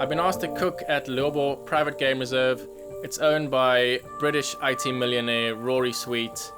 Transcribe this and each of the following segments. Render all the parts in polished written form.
I've been asked to cook at Leobo Private Game Reserve. It's owned by British IT millionaire Rory Sweet.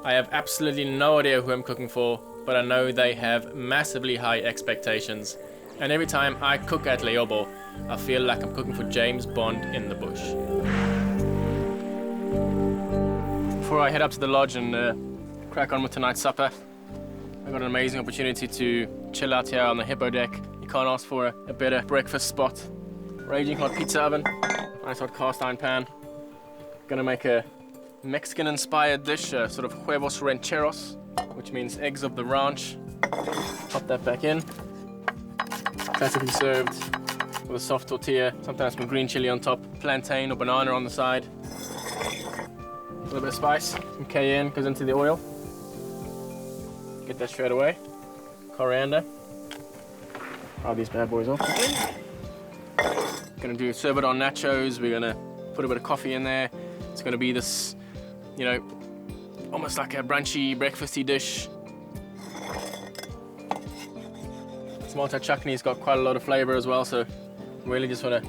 I have absolutely no idea who I'm cooking for, but I know they have massively high expectations. And every time I cook at Leobo, I feel like I'm cooking for James Bond in the bush. Before I head up to the lodge and crack on with tonight's supper, I got an amazing opportunity to chill out here on the hippo deck. You can't ask for a better breakfast spot. Raging hot pizza oven, nice hot cast iron pan. Gonna make a Mexican-inspired dish, sort of Huevos rancheros, which means eggs of the ranch. Pop that back in. Classically served with a soft tortilla, sometimes some green chili on top, plantain or banana on the side. A little bit of spice, some cayenne goes into the oil. Get that straight away. Coriander. Fry these bad boys off. Gonna serve it on nachos. We're gonna put a bit of coffee in there. It's gonna be this, you know, almost like a brunchy, breakfasty dish. Tomato chutney's got quite a lot of flavor as well, so really just wanna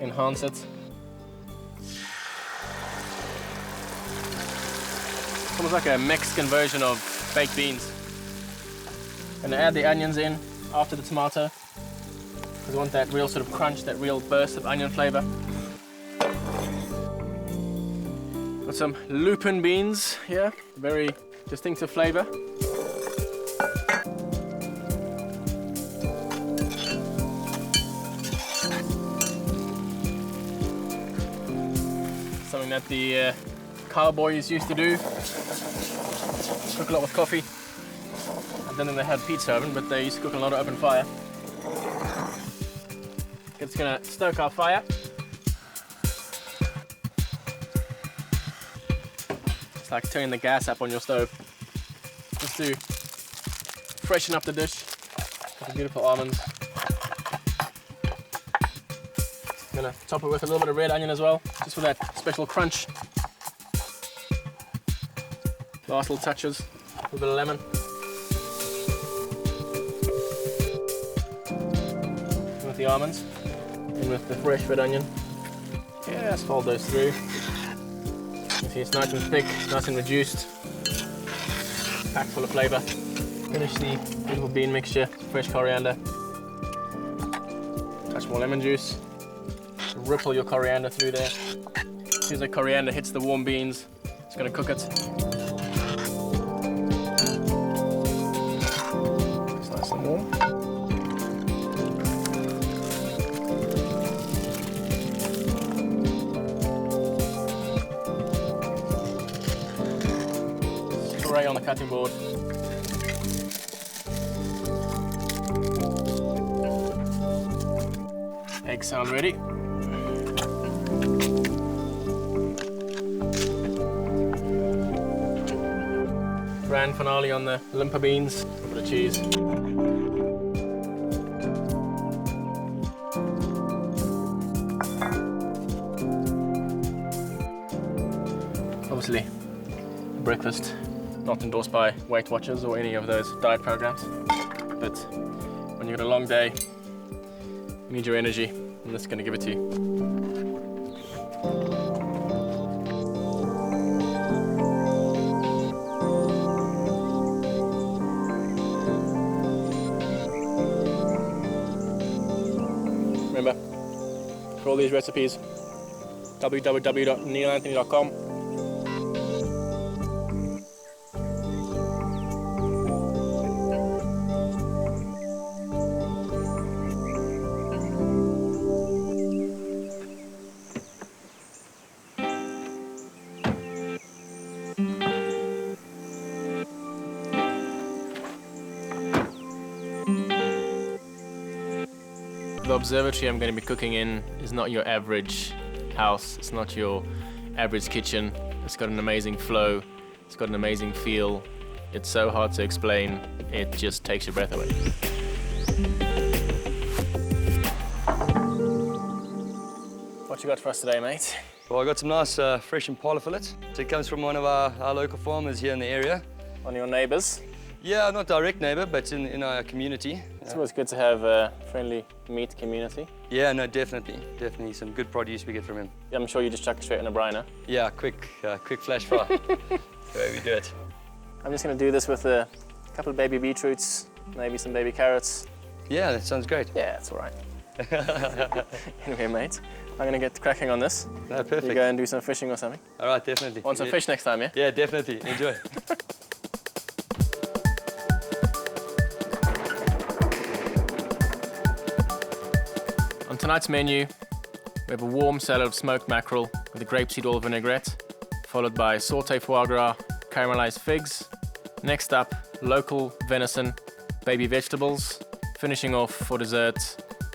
enhance it. It's almost like a Mexican version of baked beans. Gonna add the onions in after the tomato, because I want that real sort of crunch, that real burst of onion flavor. Got some lupin beans here, very distinctive flavor. Something that the cowboys used to do. Cook a lot with coffee. I don't think they had pizza oven, but they used to cook on a lot of open fire. It's gonna stoke our fire. It's like turning the gas up on your stove. Just to freshen up the dish. Got the beautiful almonds. Gonna top it with a little bit of red onion as well, just for that special crunch. Last little touches, a little bit of lemon. With the almonds, and with the fresh red onion. Yeah, let's fold those through. You see it's nice and thick, nice and reduced. Packed full of flavor. Finish the beautiful bean mixture, fresh coriander. Touch more lemon juice. Ripple your coriander through there. As soon as the coriander hits the warm beans, it's gonna cook it. It's nice and warm. Puree on the cutting board. Eggs sound ready. Grand finale on the limpa beans, a little bit of cheese. Obviously, breakfast not endorsed by Weight Watchers or any of those diet programs, but when you've got a long day, you need your energy, and this is going to give it to you. Remember, for all these recipes, www.neillanthony.com. The observatory I'm going to be cooking in is not your average house. It's not your average kitchen. It's got an amazing flow. It's got an amazing feel. It's so hard to explain. It just takes your breath away. What you got for us today, mate? Well, I got some nice fresh impala fillet. So it comes from one of our local farmers here in the area. On your neighbours? Yeah, not direct neighbour, but in our community. It's always good to have a friendly meat community. Yeah, no, definitely. Definitely some good produce we get from him. Yeah, I'm sure you just chuck it straight in a briner. Yeah, quick flash fry. That's the way we do it. I'm just going to do this with a couple of baby beetroots, maybe some baby carrots. Yeah, that sounds great. Yeah, that's all right. Anyway, mate, I'm going to get cracking on this. No, perfect. You go and do some fishing or something. All right, definitely. Want some fish next time, yeah? Yeah, definitely. Enjoy. On tonight's menu, we have a warm salad of smoked mackerel with a grapeseed oil vinaigrette, followed by sauté foie gras, caramelized figs. Next up, local venison, baby vegetables, finishing off for dessert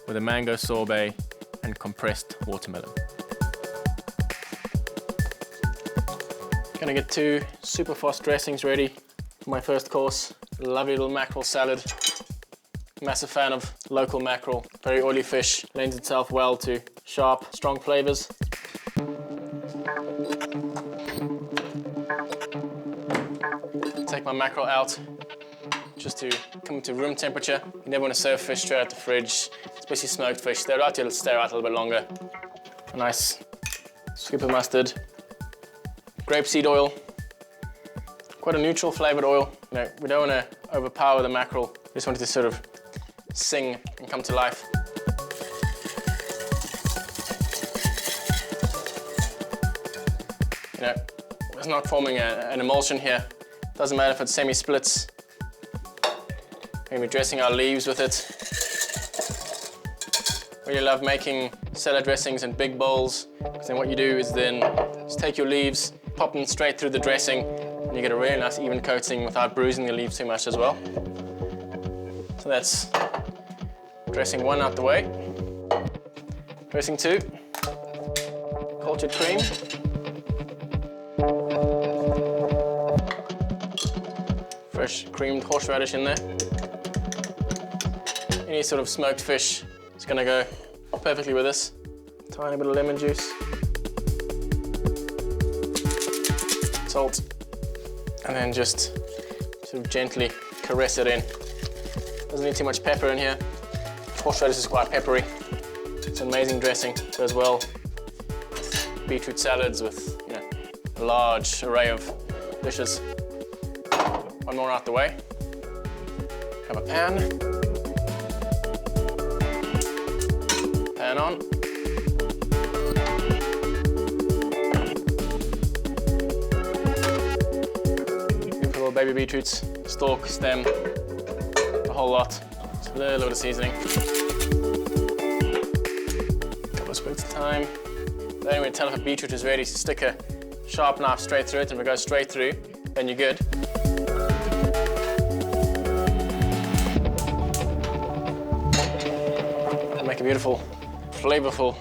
with a mango sorbet and compressed watermelon. Gonna get 2 super fast dressings ready for my first course. Lovely little mackerel salad. Massive fan of local mackerel. Very oily fish, lends itself well to sharp, strong flavors. Take my mackerel out just to come to room temperature. You never want to serve fish straight out the fridge, especially smoked fish. They're out, you'll stay out a little bit longer. A nice scoop of mustard, grapeseed oil, quite a neutral flavored oil. You know, we don't want to overpower the mackerel. We just want it to sort of sing and come to life. You know, it's not forming an emulsion here. Doesn't matter if it's semi-splits. We're going to be dressing our leaves with it. Really love making salad dressings in big bowls, because then what you do is then just take your leaves, pop them straight through the dressing, and you get a really nice even coating without bruising the leaves too much as well. So that's dressing 1 out the way. Dressing 2, cultured cream. Fresh creamed horseradish in there. Any sort of smoked fish is gonna go perfectly with this. Tiny bit of lemon juice. Salt. And then just sort of gently caress it in. Doesn't need too much pepper in here. Horseradish is quite peppery. It's an amazing dressing. Goes well with beetroot salads, with a large array of dishes. 1 more out the way. Have a pan. Pan on. Beautiful baby beetroots, stalk, stem, the whole lot. Just a little bit of seasoning. Couple of sprigs of thyme. The only way to tell if a beetroot is ready is to stick a sharp knife straight through it, and if it goes straight through, then you're good. And make a beautiful, flavorful,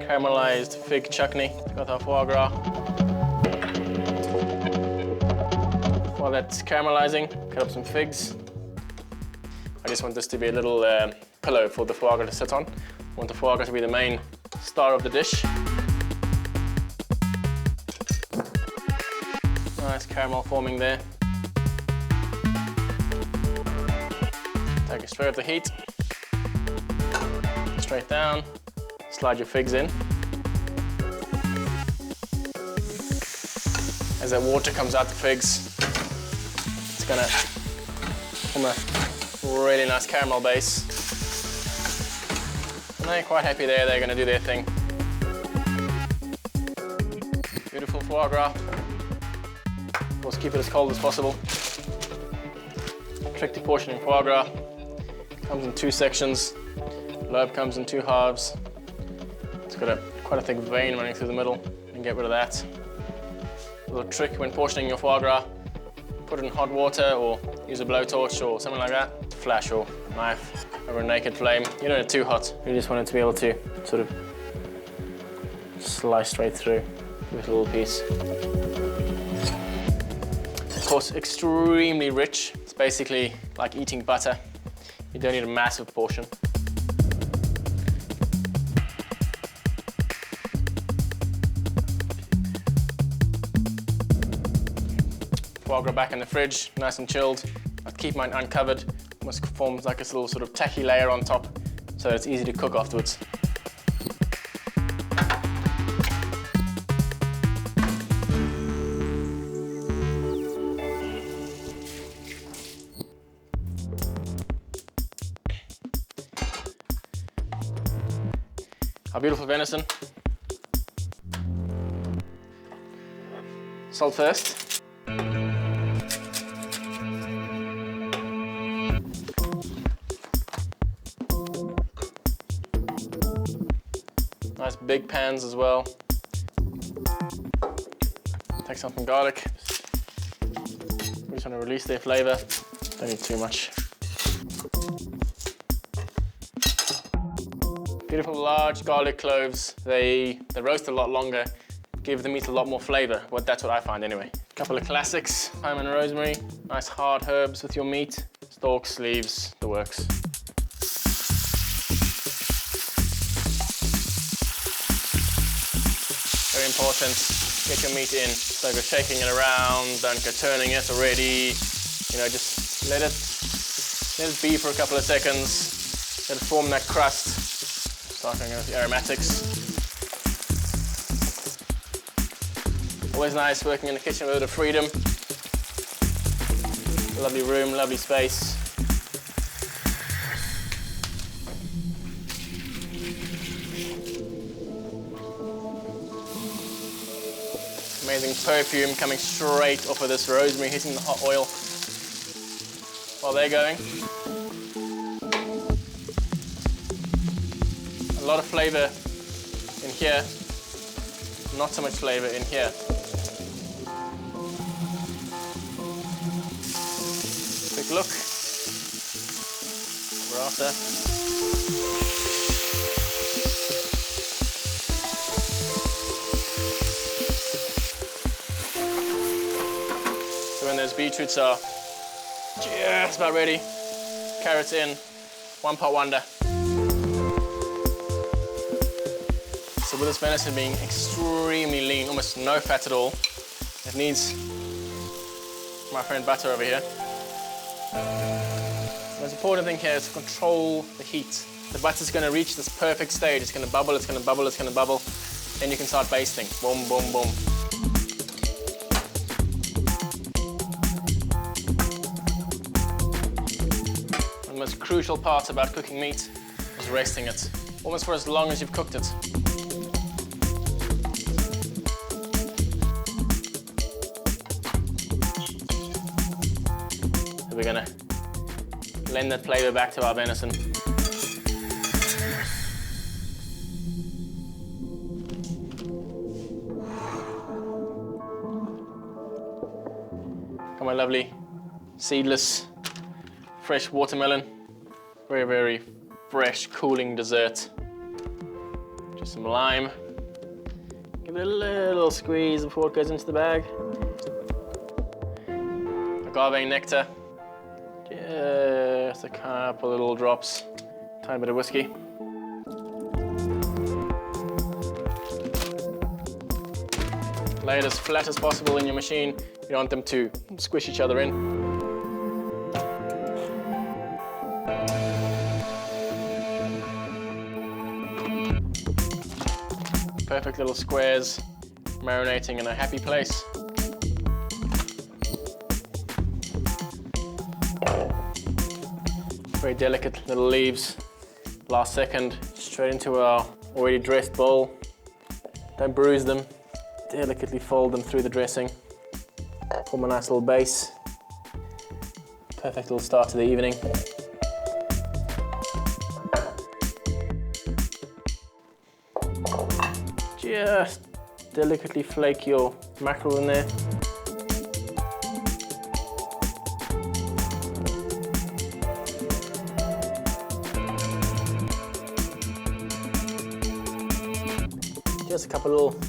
caramelized fig chutney with our foie gras. While that's caramelizing, cut up some figs. I just want this to be a little pillow for the foie gras to sit on. I want the foie gras to be the main star of the dish. Nice caramel forming there. Take it straight off the heat. Straight down. Slide your figs in. As that water comes out the figs, it's gonna form a really nice caramel base. And they're quite happy there, they're gonna do their thing. Beautiful foie gras. Of course, keep it as cold as possible. Tricky portioning foie gras. Comes in 2 sections. Lobe comes in 2 halves. It's got quite a thick vein running through the middle. You can get rid of that. A little trick when portioning your foie gras, put it in hot water or use a blowtorch or something like that. Flash your knife over a naked flame. You don't need it too hot. You just want it to be able to sort of slice straight through with a little piece. Of course, extremely rich. It's basically like eating butter. You don't need a massive portion. Foie gras back in the fridge, nice and chilled. I keep mine uncovered, almost forms like this little sort of tacky layer on top, so it's easy to cook afterwards. Our beautiful venison. Salt first. Nice big pans as well. Take some garlic. We just want to release their flavor. Don't need too much. Beautiful large garlic cloves. They roast a lot longer, give the meat a lot more flavor. That's what I find anyway. A couple of classics, thyme and rosemary. Nice hard herbs with your meat. Stalks, leaves, the works. Very important, get your meat in. Don't go shaking it around, don't go turning it already. You know, just let it be for a couple of seconds. Let it form that crust. Starting with the aromatics. Always nice working in the kitchen with a bit of freedom. Lovely room, lovely space. Amazing perfume coming straight off of this rosemary, hitting the hot oil. While they're going. A lot of flavor in here, not so much flavor in here. Quick look. We're after. So when those beetroots are just about ready, carrots in, one pot wonder. So with this venison being extremely lean, almost no fat at all, it needs my friend butter over here. The most important thing here is to control the heat. The butter's going to reach this perfect stage. It's going to bubble, it's going to bubble, it's going to bubble. Then you can start basting. Boom, boom, boom. One of the most crucial parts about cooking meat is resting it, almost for as long as you've cooked it. We're gonna lend that flavor back to our venison. Got my lovely seedless, fresh watermelon. Very, very fresh, cooling dessert. Just some lime. Give it a little squeeze before it goes into the bag. Agave nectar. Just a couple little drops, tiny bit of whiskey. Lay it as flat as possible in your machine. You don't want them to squish each other in. Perfect little squares, marinating in a happy place. Very delicate little leaves. Last second, straight into our already dressed bowl. Don't bruise them. Delicately fold them through the dressing. Form a nice little base. Perfect little start to the evening. Just delicately flake your mackerel in there. Just a couple little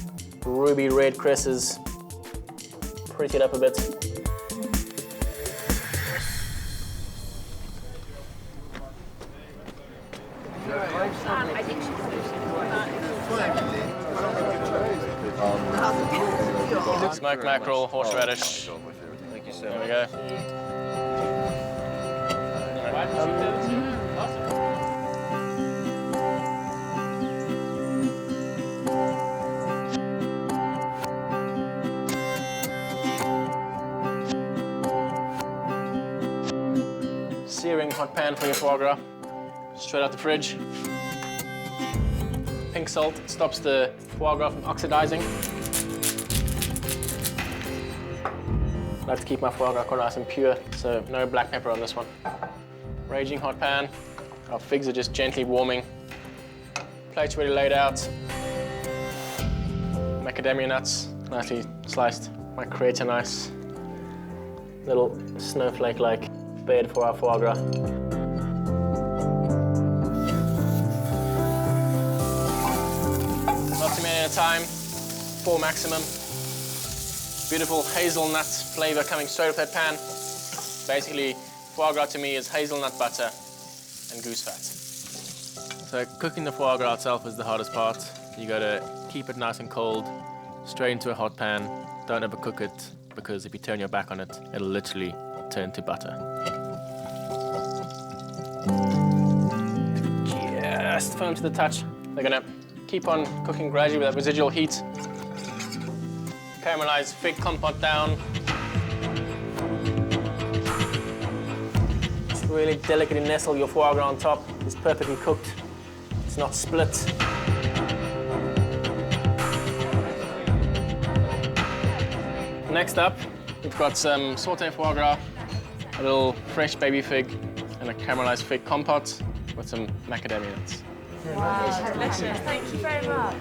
ruby red cresses. Pretty it up a bit. I think Smoked mackerel, horseradish. Thank you so There much. we go. Searing hot pan for your foie gras, straight out the fridge. Pink salt stops the foie gras from oxidizing. I like to keep my foie gras quite nice and pure, so no black pepper on this one. Raging hot pan. Our figs are just gently warming. Plates already laid out. Macadamia nuts, nicely sliced. Might create a nice little snowflake-like bed for our foie gras. Not too many at a time, 4 maximum. Beautiful hazelnut flavor coming straight off that pan. Basically, foie gras to me is hazelnut butter and goose fat. So cooking the foie gras itself is the hardest part. You gotta keep it nice and cold, straight into a hot pan. Don't overcook it, because if you turn your back on it, it'll literally turn to butter. Just firm to the touch. They're gonna keep on cooking gradually with that residual heat. Caramelize fig compote down. Just really delicately nestle your foie gras on top. It's perfectly cooked. It's not split. Next up, we've got some sauté foie gras, a little fresh baby fig, and a caramelized fig compote with some macadamia nuts. Wow, delicious. Thank you very much.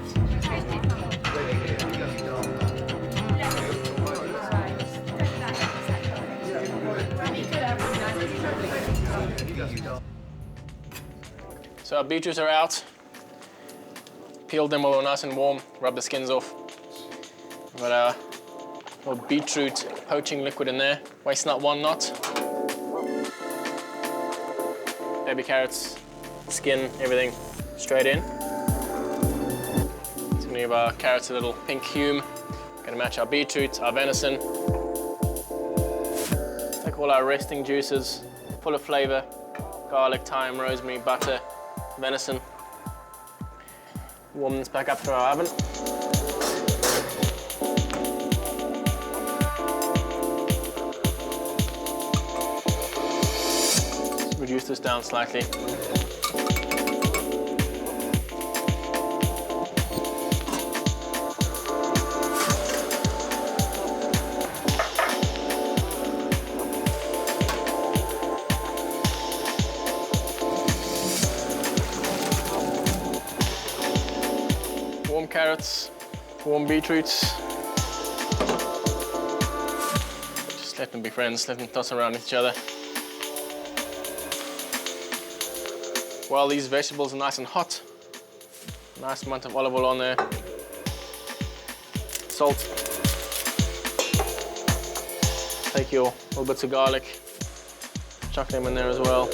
So our beetroots are out. Peeled them while they're nice and warm, rub the skins off. We've got our little beetroot poaching liquid in there. Waste not, one not. Baby carrots, skin, everything straight in. It's gonna give our carrots a little pink hue. Gonna match our beetroot, our venison. Take all our resting juices, full of flavor. Garlic, thyme, rosemary, butter, venison. Warm this back up to our oven. Reduce this down slightly. Warm carrots, warm beetroots. Just let them be friends, let them toss around each other. While these vegetables are nice and hot, nice amount of olive oil on there. Salt. Take your little bits of garlic, chuck them in there as well.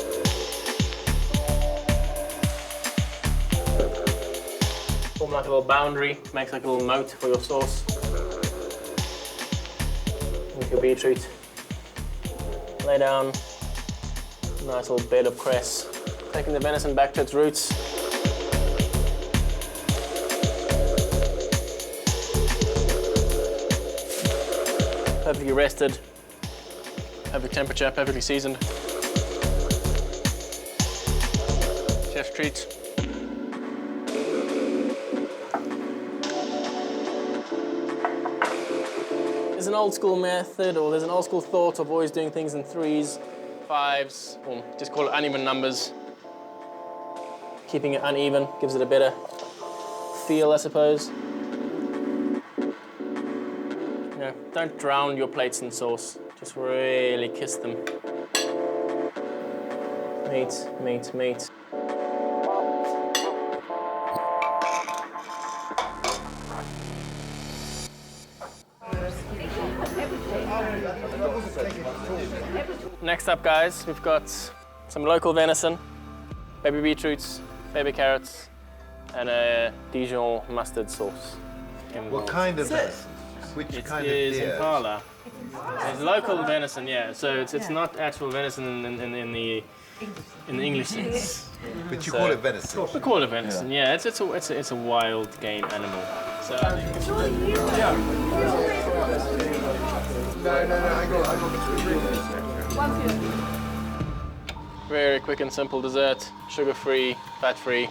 Form like a little boundary, makes like a little moat for your sauce. With your beetroot. Lay down a nice little bed of cress. Taking the venison back to its roots. Perfectly rested, perfect temperature, perfectly seasoned. Chef's treat. There's an old school method, or there's an old school thought of always doing things in 3s, 5s, or just call it uneven numbers. Keeping it uneven gives it a better feel, I suppose. You know, don't drown your plates in sauce. Just really kiss them. Meat, meat, meat. Next up, guys, we've got some local venison, baby beetroots, baby carrots, and a Dijon mustard sauce. What kind of venison? Which kind of deer? Impala. It's local venison, yeah. So it's not actual venison in the in the English sense. But you call it venison. We call it venison. Yeah, it's a wild game animal. So I think very quick and simple dessert, sugar-free, fat-free.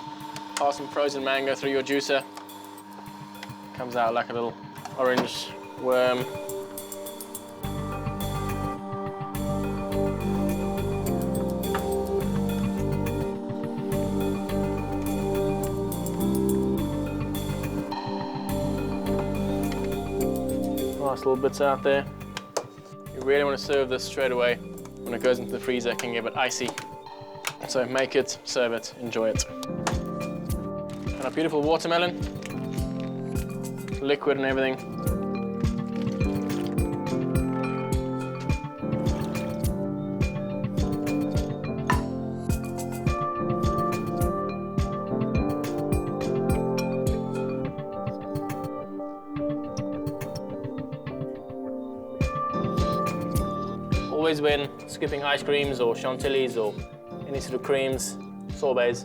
Pass some frozen mango through your juicer. Comes out like a little orange worm. Nice little bits out there. You really want to serve this straight away. When it goes into the freezer, it can get a bit icy. So make it, serve it, enjoy it. And a beautiful watermelon. Liquid and everything. Always when scooping ice creams or chantilly's or any sort of creams, sorbets,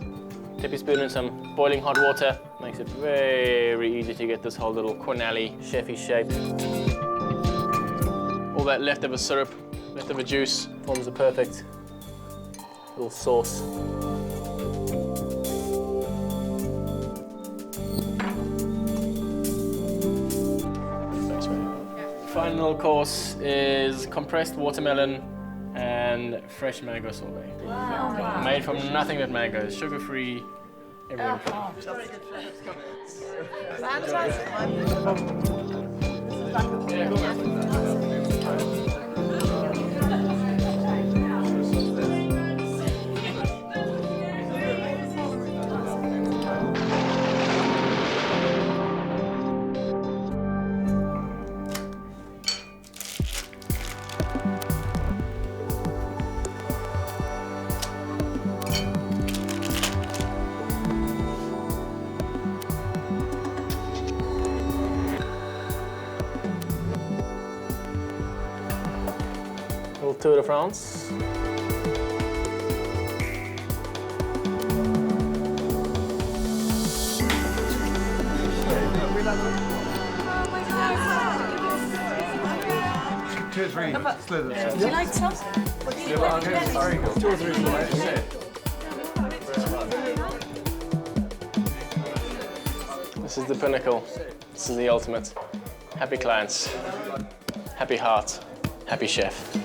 dip your spoon in some boiling hot water. Makes it very easy to get this whole little cornally, chefy shape. All that leftover syrup, leftover juice forms a perfect little sauce. Final course is compressed watermelon and fresh mango sorbet. Wow. Made from nothing but mangoes, sugar-free, everything little Tour de France. Two or three slithers. Do you like some? Two or three slithers. This is the pinnacle. This is the ultimate. Happy clients, happy heart, happy chef.